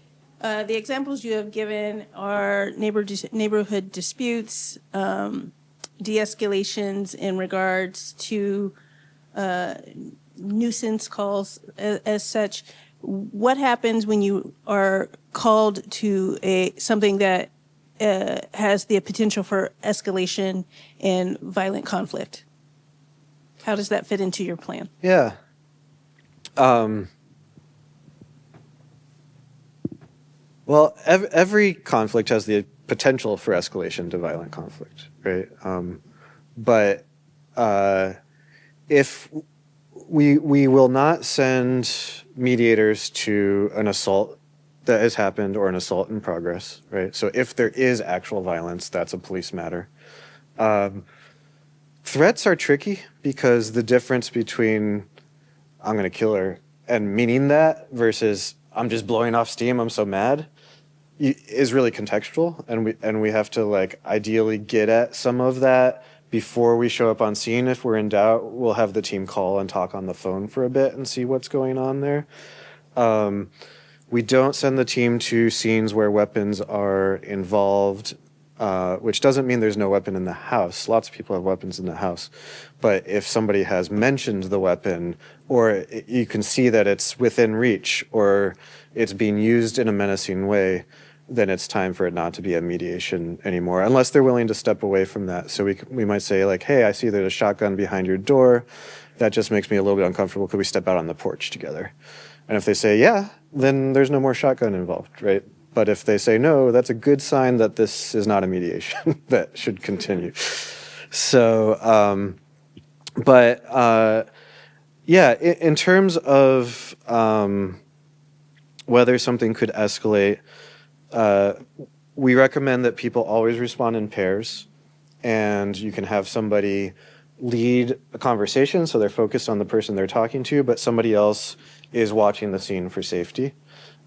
the examples you have given are neighborhood disputes, de-escalations in regards to nuisance calls as such. What happens when you are called to something that has the potential for escalation and violent conflict. How does that fit into your plan? Yeah. Well, every conflict has the potential for escalation to violent conflict, right? But if we will not send mediators to an assault that has happened or an assault in progress, right? So if there is actual violence, that's a police matter. Threats are tricky because the difference between I'm going to kill her and meaning that versus I'm just blowing off steam, I'm so mad, is really contextual, and we have to like ideally get at some of that before we show up on scene. If we're in doubt, we'll have the team call and talk on the phone for a bit and see what's going on there. We don't send the team to scenes where weapons are involved, which doesn't mean there's no weapon in the house. Lots of people have weapons in the house. But if somebody has mentioned the weapon, or you can see that it's within reach, or it's being used in a menacing way, then it's time for it not to be a mediation anymore, unless they're willing to step away from that. So we might say like, hey, I see there's a shotgun behind your door. That just makes me a little bit uncomfortable. Could we step out on the porch together? And if they say yeah, then there's no more shotgun involved, right? But if they say no, that's a good sign that this is not a mediation that should continue. So, yeah, in terms of whether something could escalate, we recommend that people always respond in pairs, and you can have somebody lead a conversation so they're focused on the person they're talking to, but somebody else is watching the scene for safety.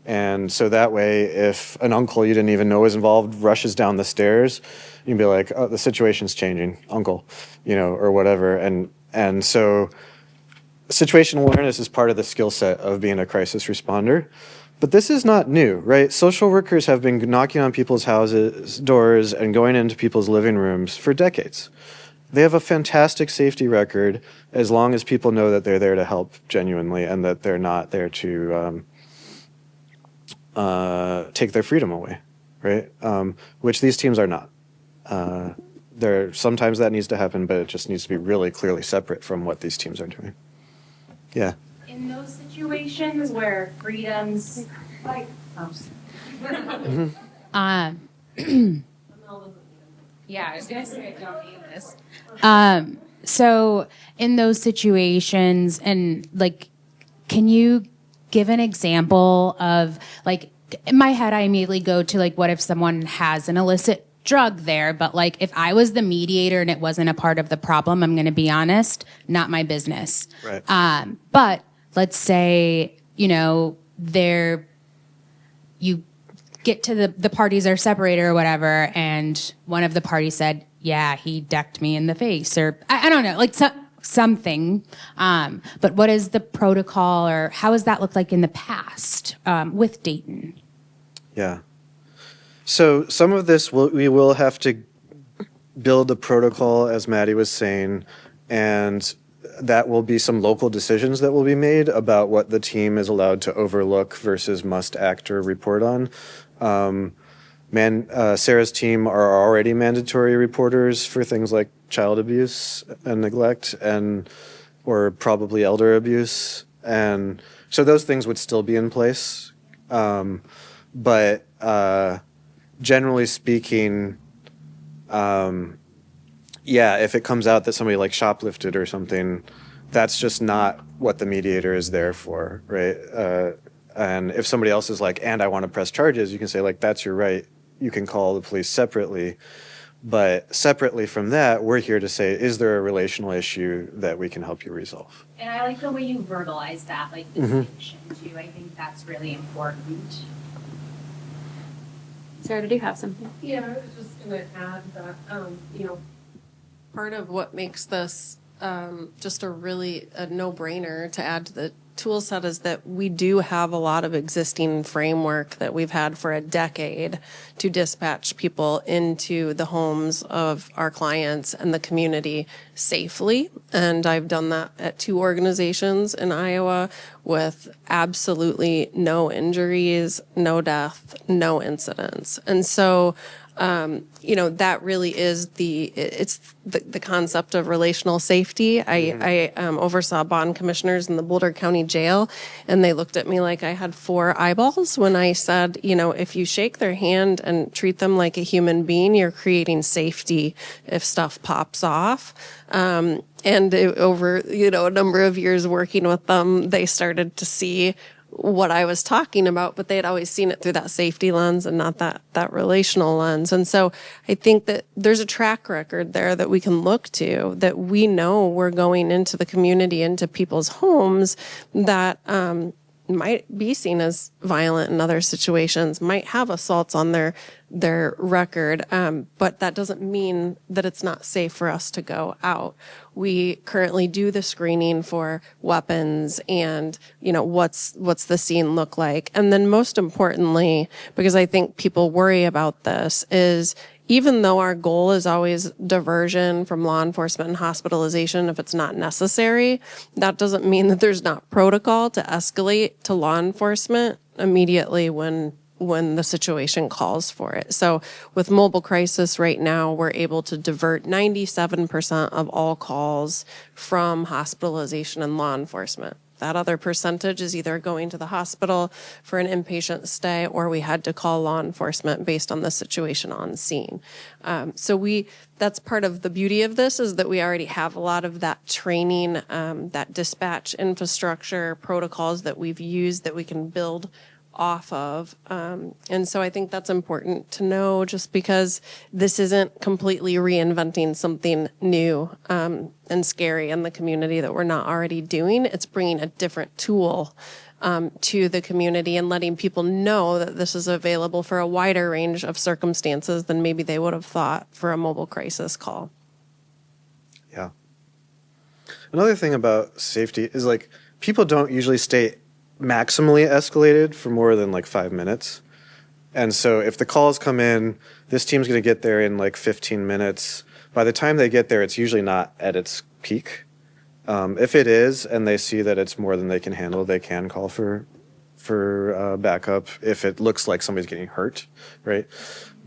And so that way, if an uncle you didn't even know was involved rushes down the stairs, you can be like, oh, the situation's changing, uncle, or whatever. And so situational awareness is part of the skill set of being a crisis responder. But this is not new, right? Social workers have been knocking on people's houses, doors, and going into people's living rooms for decades. They have a fantastic safety record as long as people know that they're there to help genuinely and that they're not there to take their freedom away, right? Which these teams are not. Sometimes that needs to happen, but it just needs to be really clearly separate from what these teams are doing. Yeah. In those situations where freedoms, like, yeah, I was gonna say I don't need this. So in those situations, and like, can you give an example of, like, in my head, I immediately go to like, what if someone has an illicit drug there, but like, if I was the mediator and it wasn't a part of the problem, I'm going to be honest, not my business. Right. But let's say, you get to the parties are separated or whatever, and one of the parties said, yeah, he decked me in the face, or I don't know, like something. But what is the protocol, or how has that looked like in the past with Dayton? Yeah. So some of this we will have to build a protocol, as Maddie was saying, and that will be some local decisions that will be made about what the team is allowed to overlook versus must act or report on. Sarah's team are already mandatory reporters for things like child abuse and neglect, or probably elder abuse, and so those things would still be in place. But generally speaking, if it comes out that somebody like shoplifted or something, that's just not what the mediator is there for, right? And if somebody else is like, and I want to press charges, you can say like, that's your right. You can call the police separately. But separately from that, we're here to say, is there a relational issue that we can help you resolve? And I like the way you verbalize that, like distinction too. I think that's really important. Sarah, did you have something? Yeah, I was just going to add that, part of what makes this just a no-brainer to add to the tool set is that we do have a lot of existing framework that we've had for a decade to dispatch people into the homes of our clients and the community safely. And I've done that at 2 organizations in Iowa with absolutely no injuries, no death, no incidents. And so that really is the concept of relational safety. I oversaw bond commissioners in the Boulder County Jail, and they looked at me like I had 4 eyeballs when I said, if you shake their hand and treat them like a human being, you're creating safety if stuff pops off. Over, a number of years working with them, they started to see what I was talking about, but they had always seen it through that safety lens and not that relational lens. And so I think that there's a track record there that we can look to, that we know we're going into the community, into people's homes that might be seen as violent in other situations, might have assaults on their record, but that doesn't mean that it's not safe for us to go out. We currently do the screening for weapons and, what's the scene look like. And then most importantly, because I think people worry about this, is even though our goal is always diversion from law enforcement and hospitalization if it's not necessary, that doesn't mean that there's not protocol to escalate to law enforcement immediately when the situation calls for it. So with mobile crisis right now, we're able to divert 97% of all calls from hospitalization and law enforcement. That other percentage is either going to the hospital for an inpatient stay, or we had to call law enforcement based on the situation on scene. That's part of the beauty of this, is that we already have a lot of that training, that dispatch infrastructure, protocols that we've used that we can build off of. And so I think that's important to know, just because this isn't completely reinventing something new and scary in the community that we're not already doing. It's bringing a different tool to the community and letting people know that this is available for a wider range of circumstances than maybe they would have thought for a mobile crisis call. Yeah. Another thing about safety is, people don't usually stay maximally escalated for more than 5 minutes. And so if the calls come in, this team's going to get there in 15 minutes. By the time they get there, it's usually not at its peak. If it is, and they see that it's more than they can handle, they can call for backup if it looks like somebody's getting hurt, right?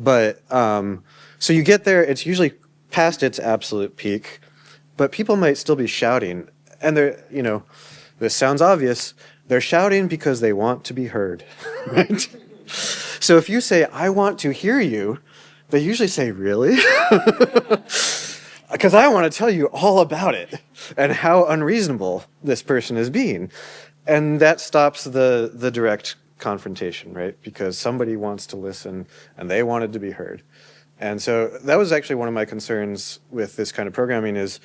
But so you get there, it's usually past its absolute peak, but people might still be shouting. And this sounds obvious, they're shouting because they want to be heard, right? So if you say, "I want to hear you," they usually say, "Really?" Because I want to tell you all about it and how unreasonable this person is being. And that stops the direct confrontation, right? Because somebody wants to listen and they wanted to be heard. And so that was actually one of my concerns with this kind of programming is,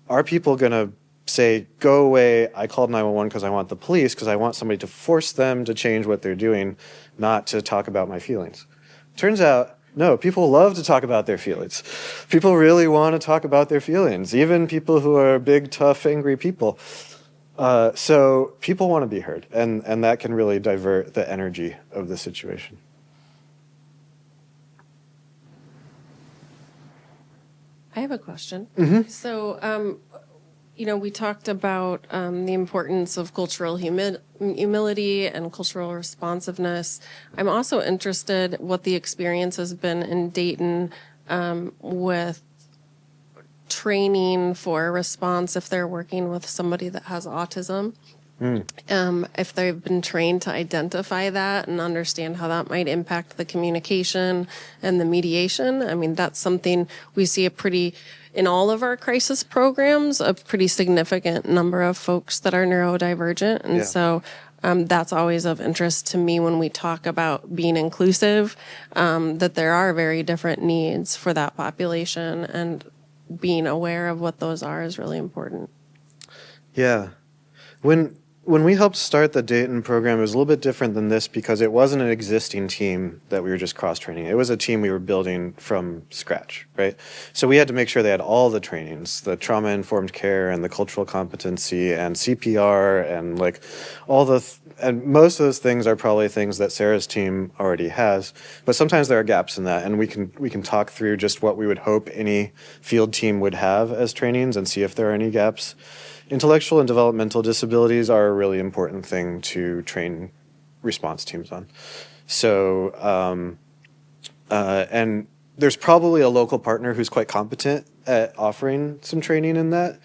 are people going to say, "Go away, I called 911 because I want the police, because I want somebody to force them to change what they're doing, not to talk about my feelings"? Turns out, no, people love to talk about their feelings. People really want to talk about their feelings, even people who are big, tough, angry people. So people want to be heard, and that can really divert the energy of the situation. I have a question. Mm-hmm. So, we talked about the importance of cultural humility and cultural responsiveness. I'm also interested what the experience has been in Dayton with training for response if they're working with somebody that has autism. If they've been trained to identify that and understand how that might impact the communication and the mediation. I mean, that's something we see in all of our crisis programs, a pretty significant number of folks that are neurodivergent. And so that's always of interest to me when we talk about being inclusive, that there are very different needs for that population, and being aware of what those are is really important. Yeah. When we helped start the Dayton program, it was a little bit different than this because it wasn't an existing team that we were just cross-training. It was a team we were building from scratch, right? So we had to make sure they had all the trainings, the trauma-informed care and the cultural competency and CPR and and most of those things are probably things that Sarah's team already has. But sometimes there are gaps in that, and we can talk through just what we would hope any field team would have as trainings and see if there are any gaps. Intellectual and developmental disabilities are a really important thing to train response teams on. So, and there's probably a local partner who's quite competent at offering some training in that.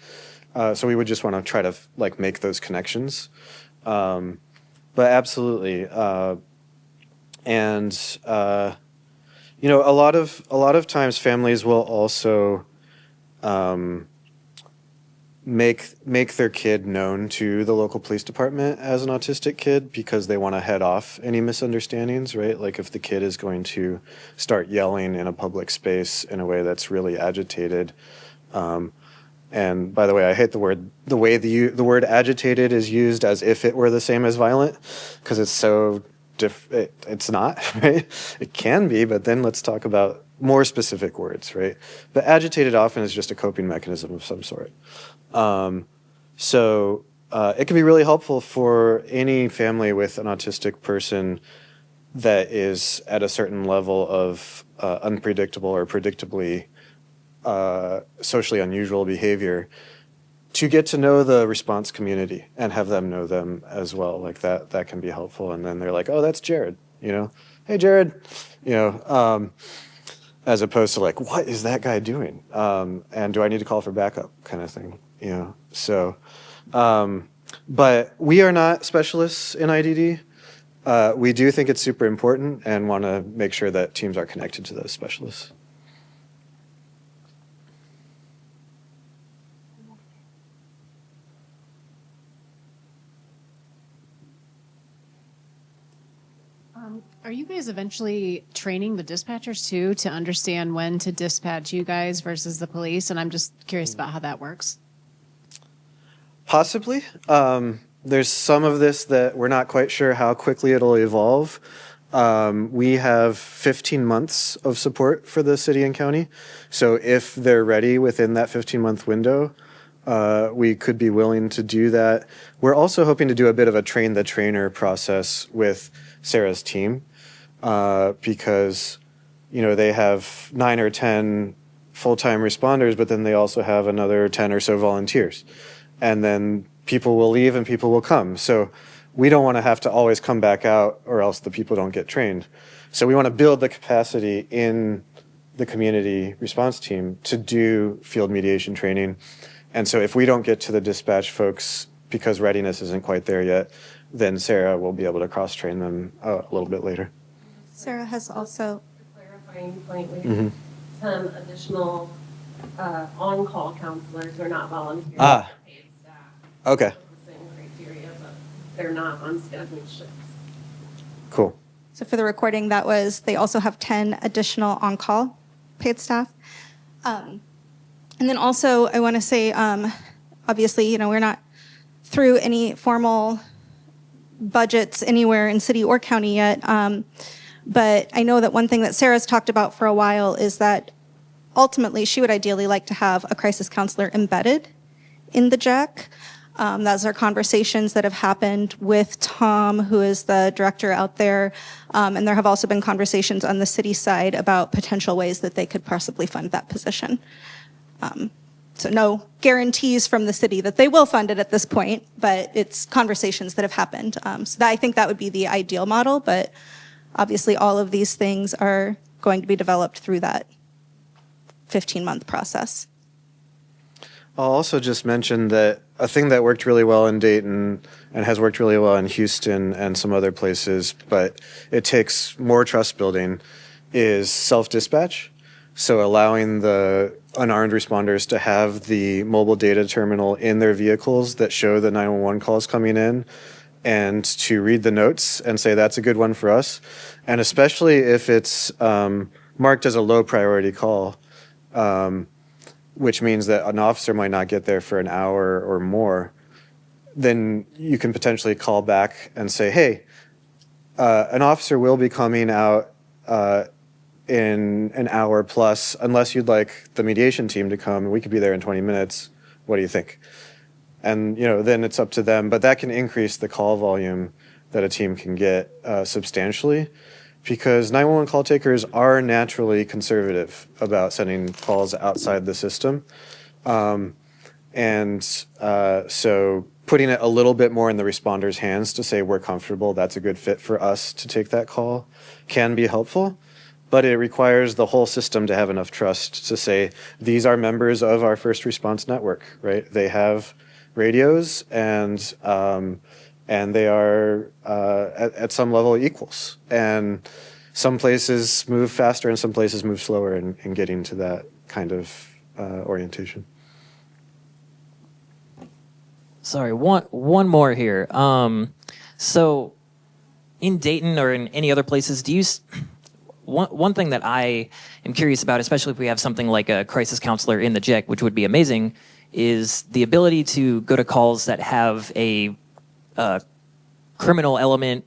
So we would just want to try to like make those connections. But absolutely. You know, a lot of times families will also make their kid known to the local police department as an autistic kid because they want to head off any misunderstandings, right? Like if the kid is going to start yelling in a public space in a way that's really agitated. And by the way, I hate the way the word agitated is used as if it were the same as violent, because it's so it's not, right? It can be, but then let's talk about more specific words, right? But agitated often is just a coping mechanism of some sort. So it can be really helpful for any family with an autistic person that is at a certain level of unpredictable or predictably socially unusual behavior to get to know the response community and have them know them as well. Like that can be helpful. And then they're like, oh, that's Jared, you know, hey, Jared, you know, as opposed to like, what is that guy doing? And do I need to call for backup kind of thing, you know? So, but we are not specialists in IDD. We do think it's super important and want to make sure that teams are connected to those specialists. Are you guys eventually training the dispatchers too to understand when to dispatch you guys versus the police? And I'm just curious about how that works. Possibly. There's some of this that we're not quite sure how quickly it'll evolve. We have 15 months of support for the city and county. So if they're ready within that 15-month window, we could be willing to do that. We're also hoping to do a bit of a train the trainer process with Sarah's team because, you know, they have 9 or 10 full-time responders, but then they also have another 10 or so volunteers. And then people will leave and people will come. So we don't want to have to always come back out or else the people don't get trained. So we want to build the capacity in the community response team to do field mediation training. And so if we don't get to the dispatch folks because readiness isn't quite there yet, then Sarah will be able to cross-train them a little bit later. Sarah has also... Clarifying point, we have 10 additional on-call counselors who are not volunteers. Paid staff. Okay. The same criteria, but they're not on scheduled shifts. Cool. So for the recording, that was, they also have 10 additional on-call paid staff. And then also, I want to say, obviously, you know, we're not through any formal budgets anywhere in city or county yet. But I know that one thing that Sarah's talked about for a while is that ultimately she would ideally like to have a crisis counselor embedded in the JAC. Those are conversations that have happened with Tom, who is the director out there. And there have also been conversations on the city side about potential ways that they could possibly fund that position. So no guarantees from the city that they will fund it at this point, but it's conversations that have happened. So I think that would be the ideal model, but obviously all of these things are going to be developed through that 15-month process. I'll also just mention that a thing that worked really well in Dayton and has worked really well in Houston and some other places, but it takes more trust building, is self-dispatch. So allowing the unarmed responders to have the mobile data terminal in their vehicles that show the 911 calls coming in and to read the notes and say, that's a good one for us. And especially if it's marked as a low priority call, which means that an officer might not get there for an hour or more, then you can potentially call back and say, hey, an officer will be coming out in an hour plus, unless you'd like the mediation team to come. We could be there in 20 minutes. What do you think? And, you know, then it's up to them. But that can increase the call volume that a team can get substantially, because 911 call takers are naturally conservative about sending calls outside the system. So putting it a little bit more in the responder's hands to say we're comfortable, that's a good fit for us to take that call, can be helpful. but it requires the whole system to have enough trust to say, these are members of our first response network, right? They have radios and they are at some level equals. And some places move faster and some places move slower in getting to that kind of orientation. Sorry, one more here. So in Dayton or in any other places, do you one thing that I am curious about, especially if we have something like a crisis counselor in the JIC, which would be amazing, is the ability to go to calls that have a criminal element,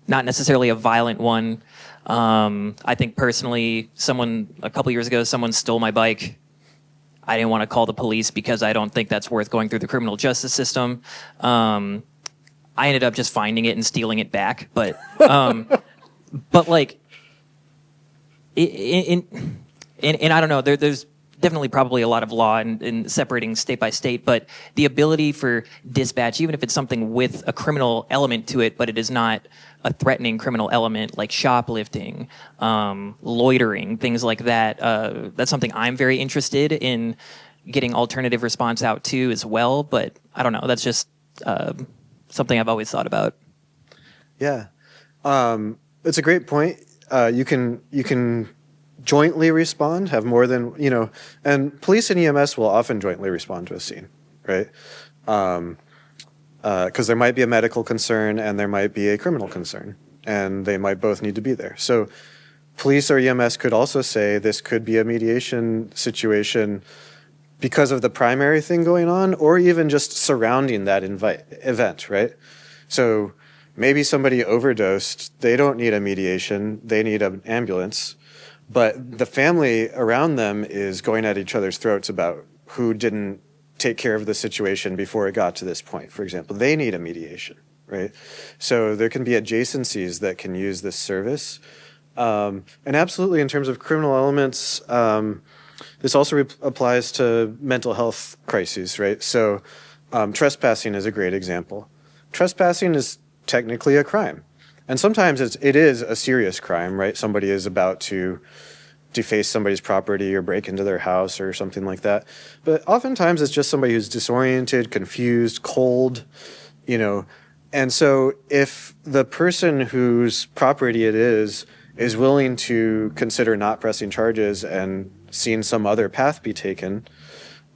not necessarily a violent one. I think personally, a couple years ago, someone stole my bike. I didn't want to call the police because I don't think that's worth going through the criminal justice system. I ended up just finding it and stealing it back. But like, and I don't know, there's definitely probably a lot of law in separating state by state, but the ability for dispatch, even if it's something with a criminal element to it, but it is not a threatening criminal element like shoplifting, loitering, things like that, that's something I'm very interested in getting alternative response out to as well. But I don't know, that's just something I've always thought about. Yeah. It's a great point. You can jointly respond, have more than, and police and EMS will often jointly respond to a scene, right? Because there might be a medical concern and there might be a criminal concern, and they might both need to be there. So police or EMS could also say this could be a mediation situation because of the primary thing going on, or even just surrounding that event, right? So maybe somebody overdosed, they don't need a mediation, they need an ambulance, but the family around them is going at each other's throats about who didn't take care of the situation before it got to this point, for example. They need a mediation, right? So there can be adjacencies that can use this service. And absolutely, in terms of criminal elements, this also applies to mental health crises, right? So trespassing is a great example. Trespassing is technically a crime. And sometimes it is a serious crime, right? Somebody is about to deface somebody's property or break into their house or something like that. But oftentimes it's just somebody who's disoriented, confused, cold, And so if the person whose property it is willing to consider not pressing charges and seeing some other path be taken,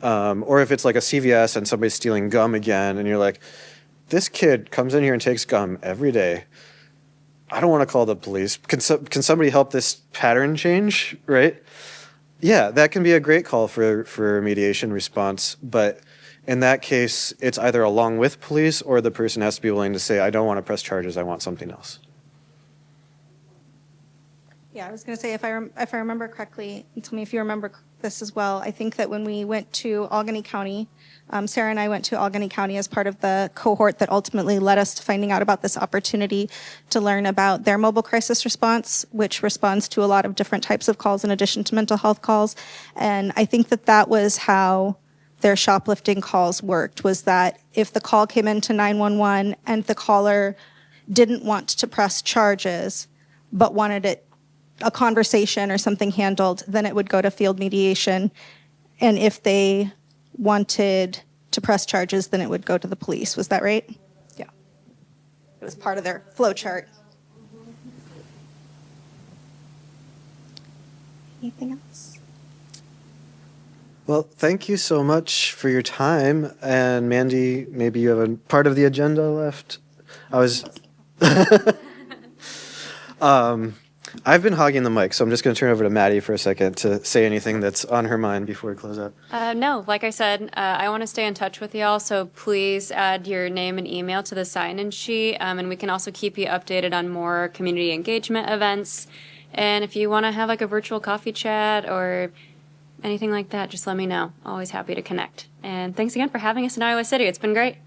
or if it's like a CVS and somebody's stealing gum again and you're like, this kid comes in here and takes gum every day. I don't want to call the police. Can somebody help this pattern change, right? Yeah, that can be a great call for a mediation response. But in that case, it's either along with police or the person has to be willing to say, I don't want to press charges, I want something else. Yeah, I was going to say, if I remember correctly, and tell me if you remember this as well, I think that when we went to Allegheny County, Sarah and I went to Allegheny County as part of the cohort that ultimately led us to finding out about this opportunity to learn about their mobile crisis response, which responds to a lot of different types of calls in addition to mental health calls. And I think that was how their shoplifting calls worked, was that if the call came into 911 and the caller didn't want to press charges, but wanted a conversation or something handled, then it would go to field mediation. And if they wanted to press charges, then it would go to the police. Was that right? Yeah. It was part of their flow chart. Anything else? Well, thank you so much for your time. And Mandy, maybe you have a part of the agenda left. I've been hogging the mic, so I'm just going to turn over to Maddie for a second to say anything that's on her mind before we close out. No, like I said, I want to stay in touch with y'all, so please add your name and email to the sign-in sheet, and we can also keep you updated on more community engagement events. And if you want to have like a virtual coffee chat or anything like that, just let me know. Always happy to connect. And thanks again for having us in Iowa City. It's been great.